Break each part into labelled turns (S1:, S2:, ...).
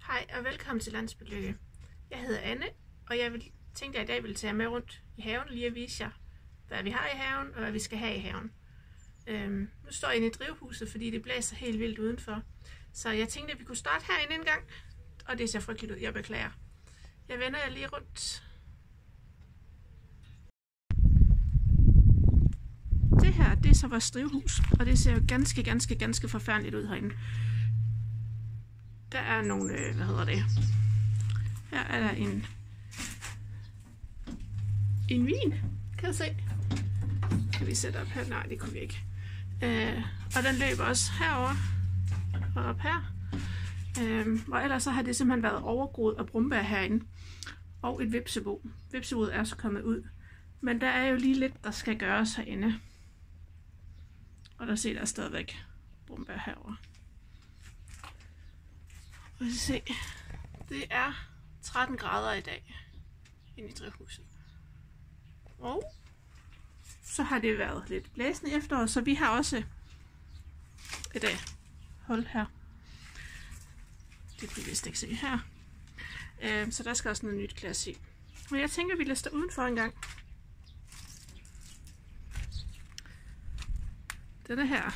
S1: Hej og velkommen til Landsbylykke. Jeg hedder Anne, og jeg tænkte, at i dag ville tage med rundt i haven lige at vise jer, hvad vi har i haven og hvad vi skal have i haven. Nu står jeg inde i drivhuset, fordi det blæser helt vildt udenfor. Så jeg tænkte, at vi kunne starte herinde en gang, og det ser frygteligt ud. Jeg beklager. Jeg vender jer lige rundt. Det her, det er så vores drivhus, og det ser jo ganske forfærdeligt ud herinde. Der er nogle, her er der en vin, kan jeg se. Kan vi sætte op her? Nej, det kunne vi ikke. Og den løber også herover og op her. Og ellers så har det simpelthen været overgroet af brumbær herinde. Og et vipsebo. Vipseboet er så kommet ud. Men der er jo lige lidt, der skal gøres herinde. Og der ser der stadigvæk brumbær herover. Og se, det er 13 grader i dag inde i drivhuset. Og så har det været lidt blæsende efterår, så vi har også et hul her. Det kunne vi vist ikke se her. Så der skal også noget nyt glas i. Men jeg tænker, vi lader stå udenfor en gang. Denne her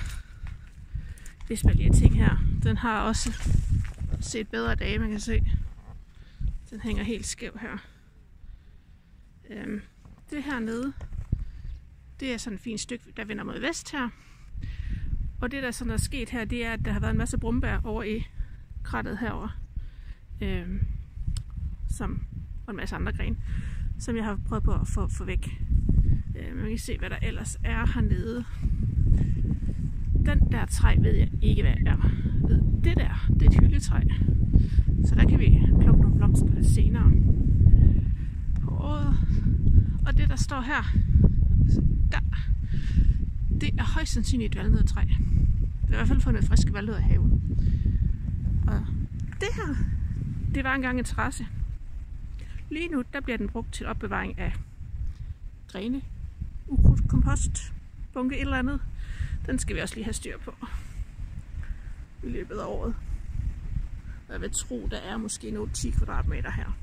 S1: ting her, den har også set bedre dage, man kan se. Den hænger helt skæv her. Det her nede, det er sådan et fint stykke, der vender mod vest her. Og det der sådan er sket her, det er, at der har været en masse brumbær over i krattet herover, og en masse andre grene, som jeg har prøvet på at få væk. Man kan se, hvad der ellers er hernede. Den der træ ved jeg ikke, hvad er. Det der, det er et hyldetræ. Så der kan vi plukke nogle blomster lidt senere på året. Og det der står her, der, det er højst sandsynligt et valnødtræ. Det er i hvert fald fundet friske valnødder i haven. Og det her, det var engang en terrasse. Lige nu, der bliver den brugt til opbevaring af grene, ukrudt, kompost, bunke et eller andet. Den skal vi også lige have styr på i løbet af året. Og jeg vil tro, der er måske nogle 10 kvadratmeter her.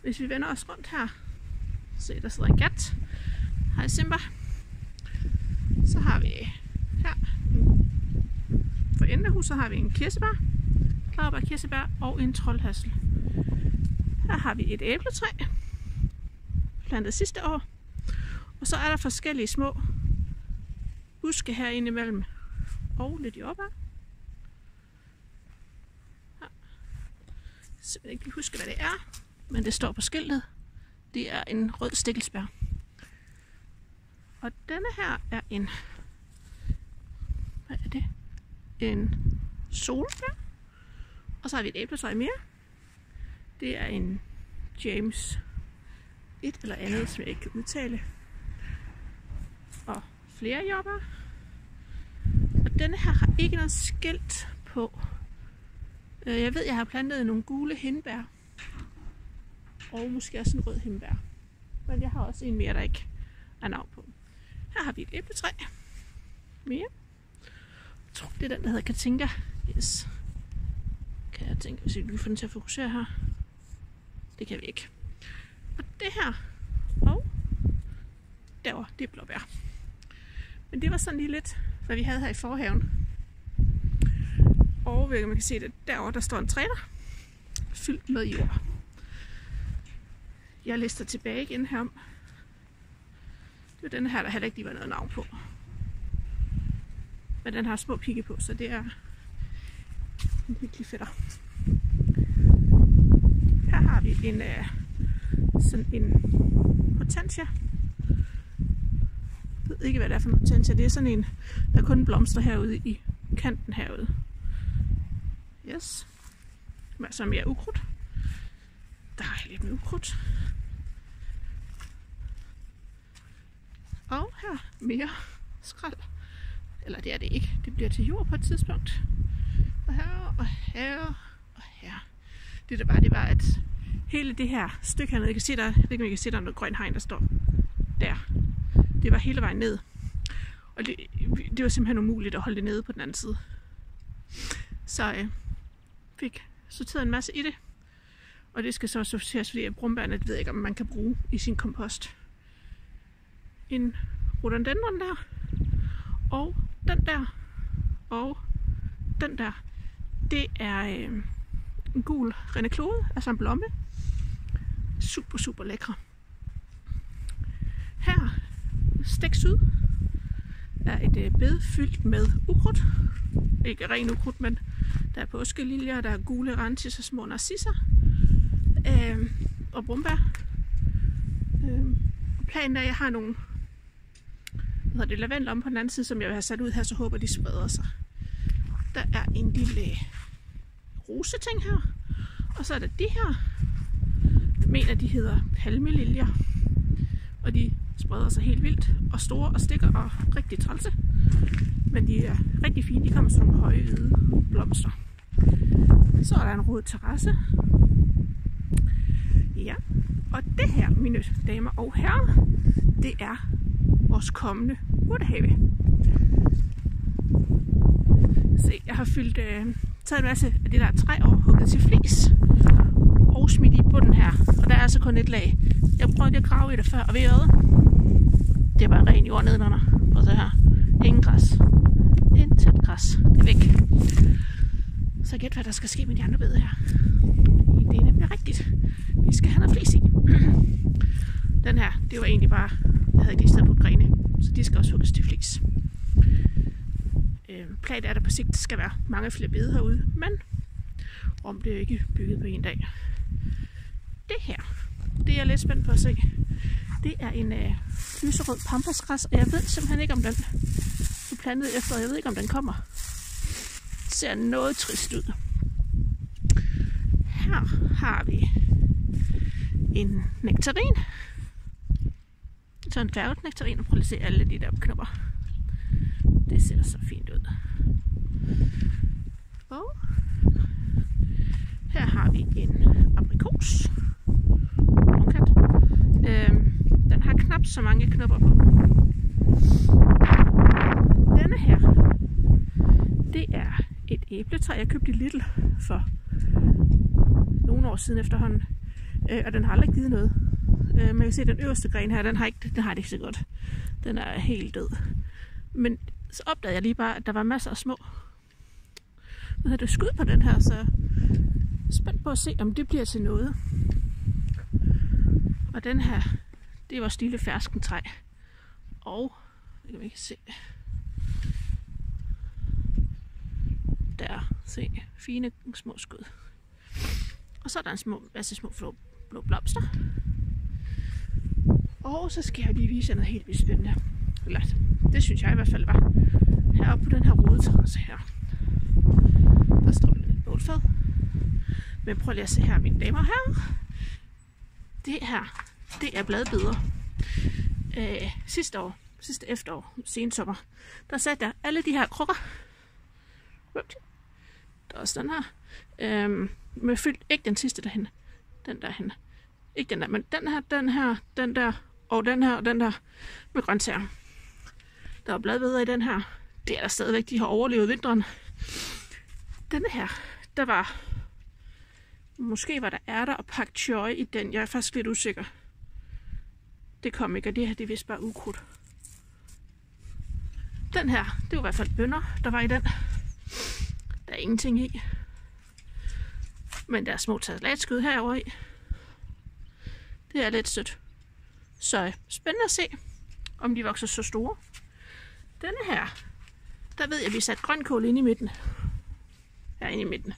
S1: Hvis vi vender os rundt her, se der sidder en kat. Hej Simba. Så har vi her, for enden af huset har vi en kirsebær, laurbær, kirsebær og en troldhassel. Her har vi et æbletræ, plantet sidste år. Og så er der forskellige små buske herinde imellem og lidt jordbær. Så jeg ikke huske, hvad det er, men det står på skiltet. Det er en rød stikkelsbær. Og denne her er hvad er det? En solbær. Og så har vi et æbletræ mere. Det er en James et eller andet, som jeg ikke kan udtale. Og flere jordbær. Og denne her har ikke noget skilt på. Jeg ved, jeg har plantet nogle gule hindbær. Og måske også en rød hindbær. Men jeg har også en mere, der ikke er navn på. Her har vi et æbletræ. Mere. Jeg tror, det er den, der hedder Katinka. Yes. Kan jeg tænke, hvis vi kan få den til at fokusere her. Det kan vi ikke. Og det her. Og derovre, det er blåbær. Men det var sådan lige lidt, hvad vi havde her i forhaven. Og man kan se, at derovre der står en træner fyldt med jord. Jeg lister tilbage igen herom. Det er den her, der heller ikke lige var noget navn på. Men den har små pigge på, så det er en hyggelig fætter. Her har vi sådan en hortensia. Jeg ved ikke, hvad det er for en hortensia. Det er sådan en, der kun blomster herude i kanten herude. Yes. Så mere ukrudt. Der har jeg lidt med ukrudt. Og her mere skrald. Eller det er det ikke. Det bliver til jord på et tidspunkt. Og her, og her, og her. Det var, at hele det her stykke hernede, jeg kan se der, jeg ved ikke, om I kan se, der er noget grønt hegn, der står der. Det var hele vejen ned. Og det var simpelthen umuligt at holde det nede på den anden side. Så fik sorteret en masse i det. Og det skal så sorteres, fordi brumbærene ved jeg ikke, om man kan bruge i sin kompost. En rhododendron der. Og den der. Og den der. Det er en gul renæklode, altså en blomme. Super, super lækre. Her, stik syd, er et bed fyldt med ukrudt. Ikke ren ukrudt, men der er påskeliljer, der er gule rantis og små narcisser. Og planen er, at jeg har nogle lavendler om på den anden side, som jeg vil have sat ud her, så håber de spreder sig. Der er en lille roseting her, og så er der de her. Jeg mener, de hedder palmeliljer, og de spreder sig helt vildt og store og stikker og rigtig trælse. Men de er rigtig fine, de kommer som nogle høje hvide blomster. Så er der en rød terrasse. Ja, og det her, mine damer og herrer, det er vores kommende urtehave. Se, jeg har taget en masse af det der træ og hugget til flis og smidt i bunden her. Og der er altså kun et lag. Jeg prøvede at grave i det før, og ved I hvad? Det er bare ren jord nedenunder. Og så her, ingen græs. Intet græs. Det er væk. Så gæt, hvad der skal ske med de andre beder her. Det er nemlig rigtigt. Vi skal have noget flis i. Den her, det var egentlig bare, jeg havde ikke lige stedet på grene, så de skal også hugges til flis. Planen er, der på sigt skal være mange flere bede herude, men Rom bliver ikke bygget på en dag. Det her, det er jeg lidt spændt på at se. Det er en lyserød pampasgræs, og jeg ved simpelthen ikke, om den er plantet efter. Jeg ved ikke, om den kommer. Det ser noget trist ud. Her har vi en nektarin. Så en dværget nektarin, og prøv at se alle de der knopper. Det ser så fint ud. Og her har vi en aprikos. Den har knap så mange knopper på. Denne her, det er et æbletræ, jeg købte i Lidl for nogle år siden efterhånden. Og den har aldrig givet noget. Man kan se, at den øverste gren her, den har det ikke så godt. Den er helt død. Men så opdagede jeg lige bare, at der var masser af små skud på den her, så spændt på at se, om det bliver til noget. Og den her, det er vores lille ferskentræ. Og, det kan vi ikke se. Der, se, fine små skud. Og så er der en masse små blå blomster. Og så skal jeg lige vise jer noget helt vildt spændende. Eller, det synes jeg i hvert fald var. Heroppe på den her rodeterrasse her. Der står lidt bålfad. Men prøv lige at se her, mine damer her. Det her, det er bladbeder. Sidste efterår, sensommer, der satte jeg alle de her krukker. Der er også den her. Med fyldt, ikke den sidste derhen. Den derhen. Ikke den der, men den der, og den her, og den der med grøntsager. Der er bladbeder i den her. Det er der stadigvæk, de har overlevet vinteren. Denne her, der var, måske var der ærter og pak choy i den. Jeg er faktisk lidt usikker. Det kom ikke, og det her, det er vist bare ukrudt. Den her, det var i hvert fald bønner, der var i den. Der er ingenting i. Men der er små salatskud herovre i. Det er lidt sødt. Så spændende at se, om de vokser så store. Denne her, der ved jeg, at vi satte grønkål inde i midten. Herinde i midten.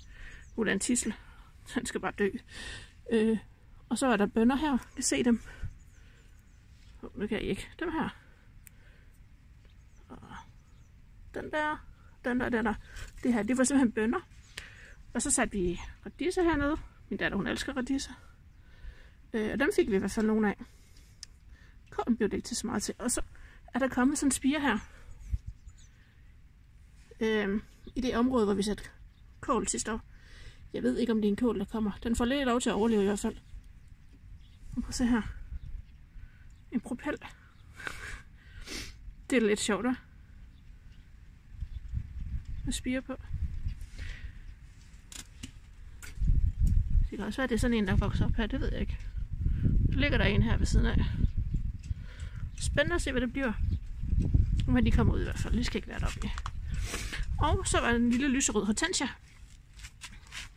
S1: Nu er der en tidsel. Den skal bare dø. Og så er der bønner her. Jeg kan se dem. Nu kan jeg ikke. Dem her. Og den der. Det her, det var simpelthen bønner. Og så satte vi radisser hernede. Min datter, hun elsker radisser. Og dem fik vi i hvert fald nogle af. Kålen blev det ikke til så meget til. Og så er der kommet sådan en spire her. I det område, hvor vi satte kål sidste år. Jeg ved ikke, om det er en kål, der kommer. Den får lidt lov til at overleve i hvert fald. Prøv at se her. En propel. Det er lidt sjovt, hva'? Med spire på. kan også være, det er sådan en, der vokser op her, det ved jeg ikke. Så ligger der en her ved siden af. Spændende at se, hvad det bliver. Men de kommer ud i hvert fald, de skal ikke være deroppe i. Og så var der en lille lyserød hortensia.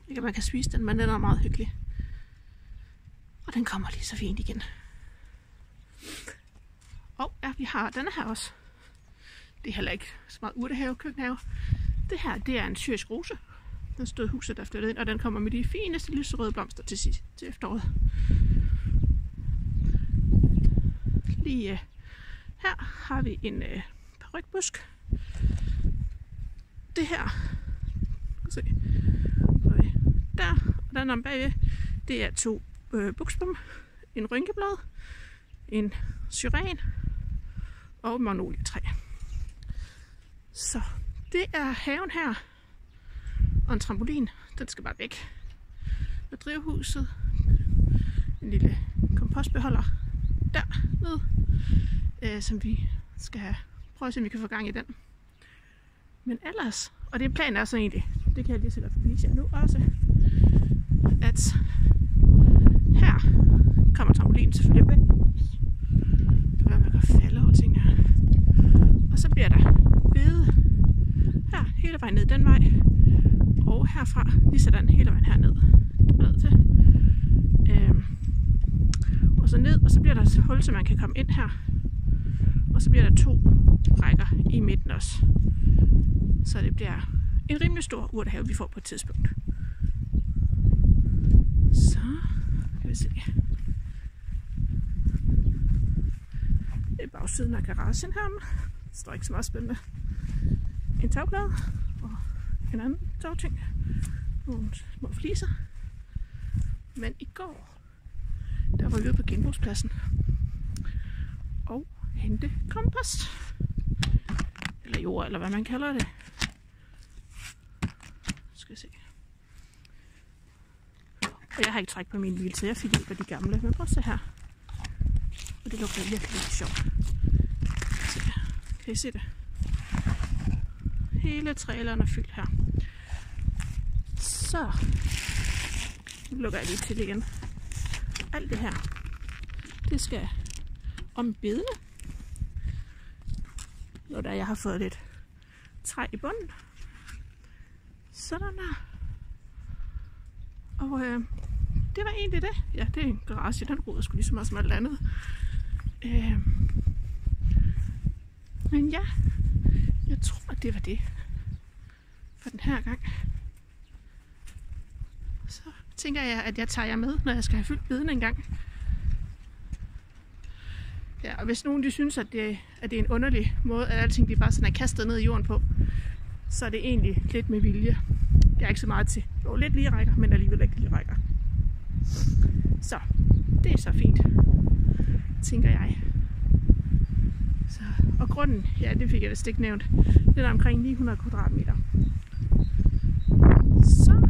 S1: Ikke at man kan spise den, men den er meget hyggelig. Og den kommer lige så fint igen. Og ja, vi har denne her også. Det er heller ikke så meget urtehave, køkkenhave. Det her, det er en syrisk rose. Den stod i huset, der flyttede ind, og den kommer med de fineste lyserøde blomster til efteråret. Lige her har vi en parykbusk. Det her, se, der og den om bagved, det er 2 buksbom, en rynkeblad, en syren og magnolietræ. Så det er haven her. Og en trampolin, den skal bare væk. Og drivhuset, en lille kompostbeholder dernede, som vi skal have. Prøve at se, om vi kan få gang i den. Men ellers, og det planen er så egentlig, det kan jeg lige så godt vise jer nu også, at her kommer trampolinen selvfølgelig væk. Det kan man kan falde over tingene her. Og så bliver der bede her hele vejen ned den vej. Og herfra lige sådan hele vejen herned. Ned til. Og så ned, og så bliver der et hul, så man kan komme ind her. Og så bliver der 2 rækker i midten også. Så det bliver en rimelig stor urtehave, vi får på et tidspunkt. Så kan vi se. Det er bagsiden af garagen her. Det står ikke så meget spændende. En tagplade og en anden tagting. Nogle små fliser. Men i går, der var vi ude på genbrugspladsen og hente kompost. Eller jord, eller hvad man kalder det. Skal vi se. Og jeg har ikke træk på min bil, så jeg fik hjælp af de gamle. Men prøv at se her. Og det lugter virkelig sjovt. Se her. Kan I se det? Hele traileren er fyldt her. Så nu lukker jeg lige til igen. Alt det her, det skal om bedene. Og der jeg har fået lidt træ i bunden. Sådan der. Og det var egentlig det. Ja, det er en garage, den roder sgu lige så meget som alt andet. Men ja, jeg tror, det var det for den her gang. Så tænker jeg, at jeg tager jer med, når jeg skal have fyldt beden en gang. Ja, og hvis nogen de synes, at det er en underlig måde, at alting de bare sådan er kastet ned i jorden på, så er det egentlig lidt med vilje. Jeg er ikke så meget til. Jo, lidt lige rækker, men alligevel ikke lige rækker. Så, det er så fint, tænker jeg. Så, og grunden, ja, det fik jeg vist ikke nævnt, det er omkring 900 kvadratmeter. Så